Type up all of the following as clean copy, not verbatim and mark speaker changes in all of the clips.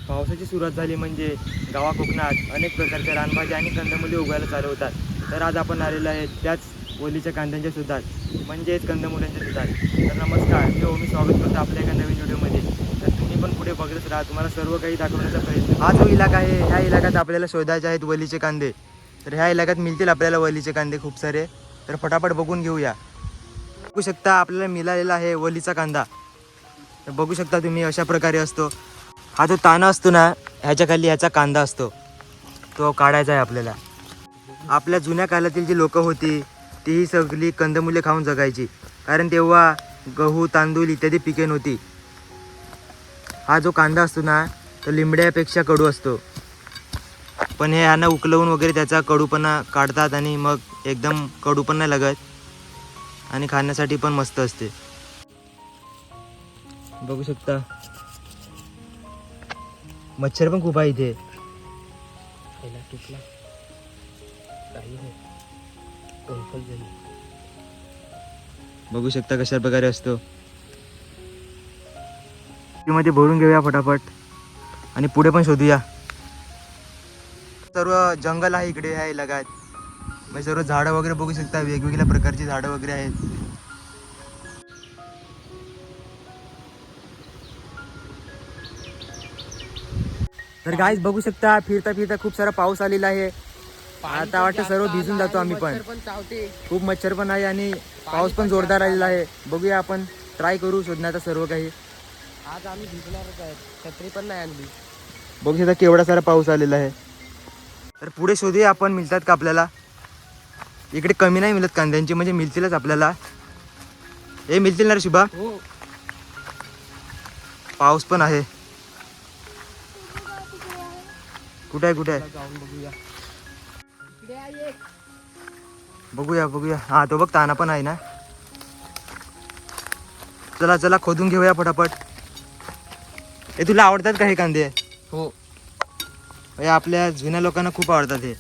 Speaker 1: पावसाची सुरुवात झाली म्हणजे गावा कोकणात अनेक प्रकारच्या रानभाज्या आणि कंदमुले उगायला चालू होतात. तर आज आपण आलेलो आहे त्याच ओलीच्या कांद्यांच्या सुद्धा म्हणजेच कंदमुलांच्या सुद्धा. तर नमस्कार, मी स्वागत करतो आपल्या एका नवीन व्हिडिओमध्ये. तर तुम्ही पण पुढे बघतच राहा, तुम्हाला सर्व काही दाखवण्याचा प्रयत्न. हा जो इलाका आहे, ह्या इलाक्यात आपल्याला शोधायचे आहेत वलीचे कांदे. तर ह्या इलाक्यात मिळतील आपल्याला वलीचे कांदे खूप सारे. तर फटाफट बघून घेऊया. बघू शकता आपल्याला मिळालेला आहे वलीचा कांदा. तर बघू शकता तुम्ही अशा प्रकारे असतो. हा जो ताना असतो ना, ह्याच्या खाली ह्याचा कांदा असतो, तो काढायचा आहे आपल्याला. आपल्या जुन्या काळातील जी लोकं होती ती सगळी कंदमुले खाऊन जगायची, कारण तेव्हा गहू तांदूळ इत्यादी पिके नव्हती. हा जो कांदा असतो ना, तो लिंबड्यापेक्षा कडू असतो, पण हे ह्यांना उकलवून वगैरे त्याचा कडूपणा काढतात आणि मग एकदम कडू पण नाही लागत आणि खाण्यासाठी पण मस्त असते. बघू शकता मच्छर पण खूप आहे इथे. बघू शकता कशा प्रकारे असतो. मध्ये भरून घेऊया फटाफट आणि पुढे पण शोधूया. सर्व जंगल आहे इकडे ह्या इलाक्यात. म्हणजे सर्व झाडं वगैरे बघू शकता, वेगवेगळ्या प्रकारची झाडं वगैरे आहेत. तर गाईज बघू शकता फिरता फिरता खूप सारा पाऊस आलेला आहे. आता वाटतं सर्व भिजून जातो आम्ही पण. खूप मच्छर पण आहे आणि पाऊस पण जोरदार आलेला आहे. बघूया आपण ट्राय करू शोधण्याचा सर्व काही.
Speaker 2: आज आम्ही भिजणारच आहे, छत्री पण नाही आणली.
Speaker 1: बघू शकता केवढा सारा पाऊस आलेला आहे. तर पुढे शोधूया आपण मिळतात का आपल्याला. इकडे कमी नाही मिळत कांद्यांची, म्हणजे मिळतीलच आपल्याला. हे मिळतील ना रे शुभा.
Speaker 2: हो,
Speaker 1: पाऊस पण आहे. कुठे आहे कुठे आहे
Speaker 2: जाऊन बघूया. इकडे आहे एक.
Speaker 1: बघूया बघूया. हा तो बघ ताना पण आहे ना. चला चला खोदून घेऊया फटाफट. हे तुला आवडतात का हे कांदे?
Speaker 2: हो,
Speaker 1: हे आपल्या जुन्या लोकांना खूप आवडतात हे.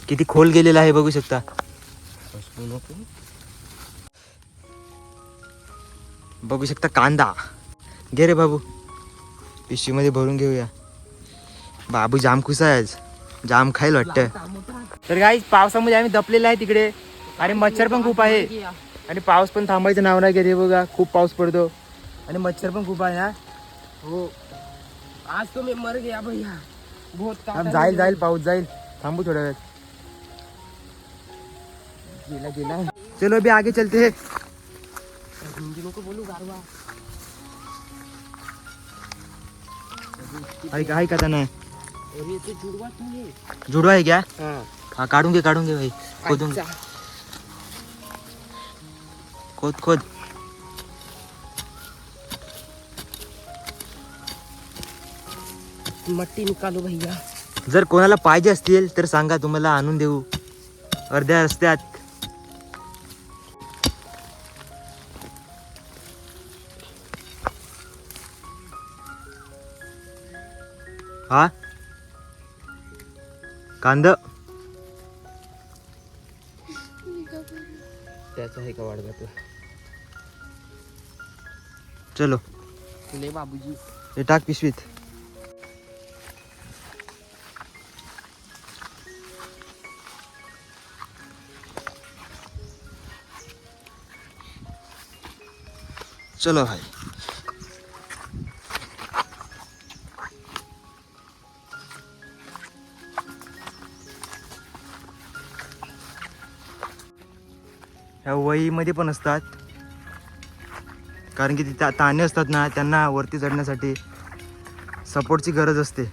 Speaker 1: किती खोल गेलेला आहे बघू शकता. बघू शकता कांदा. घे रे बाबू, पिशवीमध्ये भरून घेऊया. बाबू जाम खुश आहे आज, जाम खायला वाटतं. तर गाईस पावसामध्ये आम्ही दपलेलो आहे तिकडे आणि मच्छर पण खूप आहे आणि पाऊस पण थांबायचं नाव नाही घेत. हे बघा खूप पाऊस पडतो आणि मच्छर पण खूप आहे ना.
Speaker 2: हो. आज तो मी मर गया भैया. बहुत
Speaker 1: जाईल जाईल पाऊस जाईल. थांबू थोड्या वेळ. गेला गेला. चलो अभी आगे चलते हैं.
Speaker 2: हिंदी को बोलू गारवा.
Speaker 1: हाय का नाही.
Speaker 2: और ये तो जुड़वा तू है.
Speaker 1: जुडवा आहे क्या?
Speaker 2: हाँ.
Speaker 1: हाँ काढून घे भाई. खोदून घे. खोद खोद.
Speaker 2: मट्टी निकालो भैया.
Speaker 1: जर कोणाला पाहिजे असतील तर सांगा, तुम्हाला आणून देऊ अर्ध्या रस्त्यात. हा कांदा
Speaker 2: त्याचा आहे का वाढवा तो.
Speaker 1: चलो
Speaker 2: ले बाबूजी.
Speaker 1: हे टाक पिशवीत. चलो भाई. ह्या वहीमध्ये पण असतात, कारण की ती ताने असतात ना, त्यांना वरती चढण्यासाठी सपोर्टची गरज असते.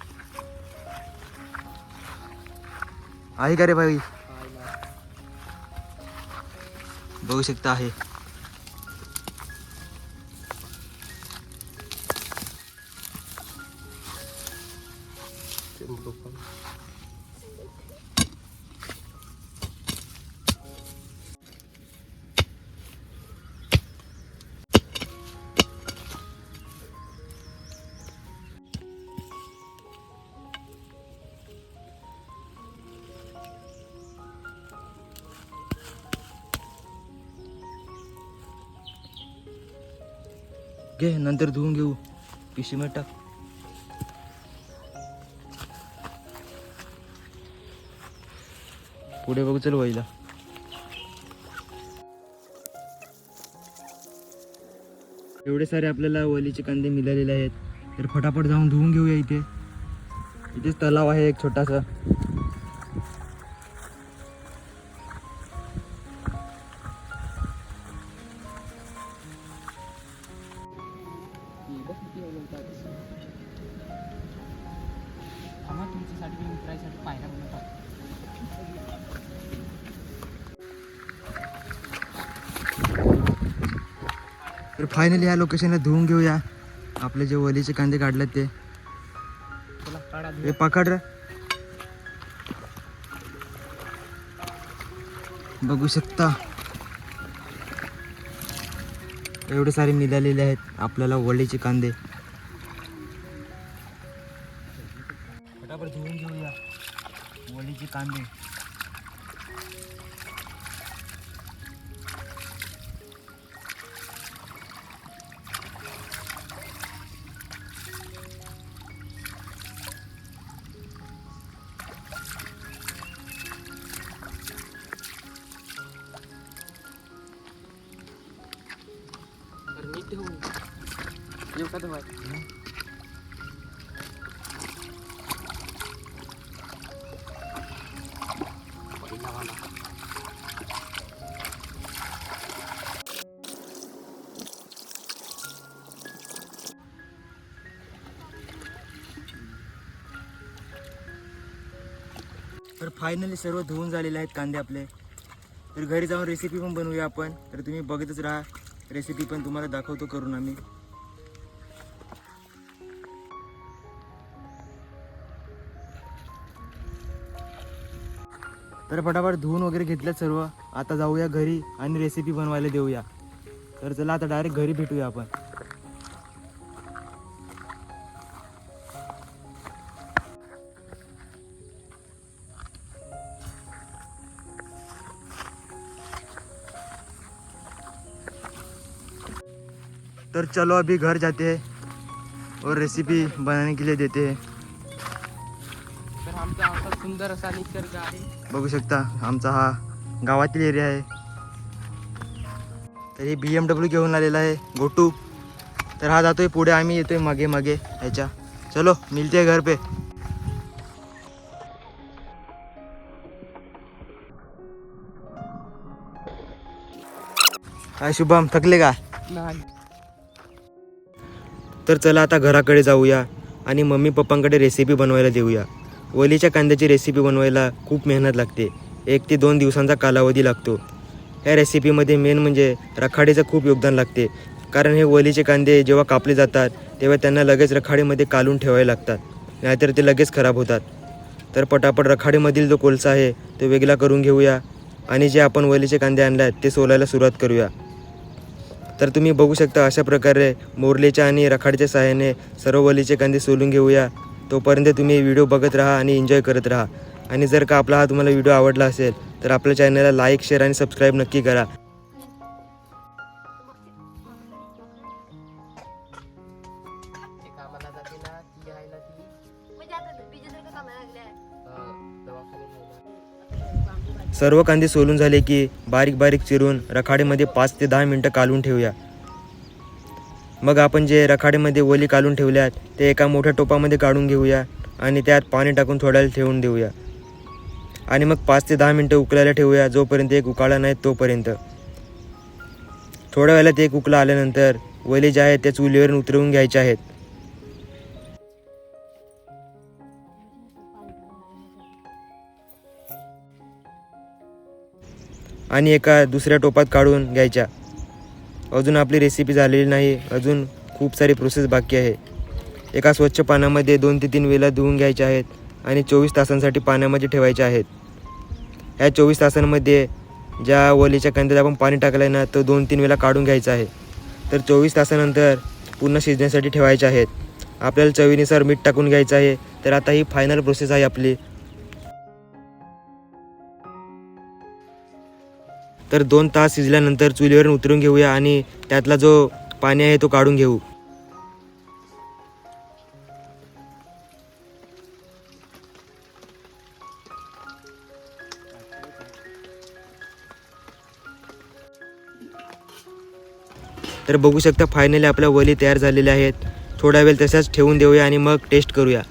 Speaker 1: आहे का रे भाई? बघू शकता आहे. घे, नंतर धुवून घेऊ. पिशवीमध्ये टाक. पुढे बघू, चल वहीला. एवढे सारे आपल्याला वलीचे कांदे मिळालेले आहेत, तर फटाफट जाऊन धुवून घेऊया. इथेच तलाव आहे एक छोटासा.
Speaker 2: तुमच्यासाठी मित्रासाठी पायऱ्या बनवतात.
Speaker 1: तर फायनली या लोकेशनला धुवून घेऊया. आपले जे वलीचे कांदे काढलेत ते हे पकड रे. बघू शकता एवढे सारे मिळालेले आहेत आपल्याला वलीचे कांदे. फटाफट धुवून घेऊया वलीचे कांदे.
Speaker 2: नीट ठेवू. येऊ का धुवाय?
Speaker 1: तर फायनली सर्व धुवून झालेले आहेत कांदे आपले. तर घरी जाऊन रेसिपी पण बनवूया आपण. तर तुम्ही बघतच राहा, रेसिपी पण तुम्हाला दाखवतो करून आम्ही. तर फटाफट धुवून वगैरे घेतलं सर्व. आता जाऊया घरी आणि रेसिपी बनवायला देऊया. तर चला आता डायरेक्ट घरी भेटूया आपण. तर चलो अभी घर जाते हैं और रेसिपी बनाने के लिए देते हैं.
Speaker 2: तर आमचा असा सुंदर असा निसर्ग आहे.
Speaker 1: बघू शकता आमचा हा गावातील एरिया आहे. तर हे BMW घेऊन आलेला आहे गोटू. तर हा जातोय पुढे, आम्ही येतोय मागे मागे ह्याच्या. चलो मिलते हैं घर पे. काय शुभम, थकले का?
Speaker 2: नाही.
Speaker 1: तर चला आता घराकडे जाऊया आणि मम्मी पप्पांकडे रेसिपी बनवायला देऊया. वलीच्या कांद्याची रेसिपी बनवायला खूप मेहनत लागते. 1 ते 2 दिवसांचा कालावधी लागतो. या रेसिपीमध्ये मेन म्हणजे रखाडीचं खूप योगदान लागते. कारण हे वलीचे कांदे जेव्हा कापले जातात तेव्हा त्यांना लगेच रखाडीमध्ये कालून ठेवावे लागतात, नाहीतर ते लगेच खराब होतात. तर पटापट रखाडीमधील जो कोळसा आहे तो वेगळा करून घेऊया आणि जे आपण वलीचे कांदे आणले आहेत ते सोलायला सुरुवात करूया. तर तुम्ही बघू शकता अशा प्रकारे मोरलेच्या आणि रखाडीच्या सहाय्याने सर्व वलीचे कांदे सोलून घेऊया. तोपर्यंत तुम्ही व्हिडिओ बघत राहा आणि एन्जॉय करत राहा. आणि जर का आपला हा तुम्हाला व्हिडिओ आवडला असेल तर आपल्या चॅनलला लाईक, शेअर आणि सबस्क्राईब नक्की करा.
Speaker 2: कामाला जाते ना ती आहे ना ती
Speaker 3: म्हणजे आता बीजेसारखं कामाला लागले आहे.
Speaker 2: दवाखान्यात.
Speaker 1: सर्व कांदे सोलून झाले की बारीक बारीक चिरून रखाडीमध्ये 5 ते 10 मिनटं कालून ठेवूया. मग आपण जे रखाडीमध्ये वली कालून ठेवल्यात ते एका मोठ्या टोपामध्ये काढून घेऊया आणि त्यात पाणी टाकून थोड्या वेळ ठेवून देऊया. आणि मग 5 ते 10 मिनटं उकळायला ठेवूया, जोपर्यंत एक उकाळा नाही तोपर्यंत. थोड्या वेळात एक उकळा आल्यानंतर वली जे आहेत त्या चुलीवर उतरवून घ्यायच्या आहेत. आणि एका दुसऱ्या टोपात काढून घ्यायच्या. अजून आपली रेसिपी झालेली नाही, अजून खूप सारी प्रोसेस बाकी आहे. एका स्वच्छ पाण्यामध्ये 2 ते 3 वेळा धुवून घ्यायच्या आहेत आणि 24 तासांसाठी पाण्यामध्ये ठेवायच्या आहेत. ह्या 24 तासांमध्ये ज्या वलीच्या कांद्यात आपण पाणी टाकलं आहे ना तो 2-3 वेळा काढून घ्यायचा आहे. तर 24 तासानंतर पुन्हा शिजण्यासाठी ठेवायचे आहेत. आपल्याला चवीनुसार मीठ टाकून घ्यायचं आहे. तर आता ही फायनल प्रोसेस आहे आपली. तर 2 तास शिजल्यानंतर चुलीवर उतरून घेऊया आणि त्यातला जो पाणी आहे तो काढून घेऊ. तर बघू शकता फायनली आपल्या वली तयार झालेल्या आहेत. थोडा वेळ तशाच ठेवून देऊया आणि मग टेस्ट करूया.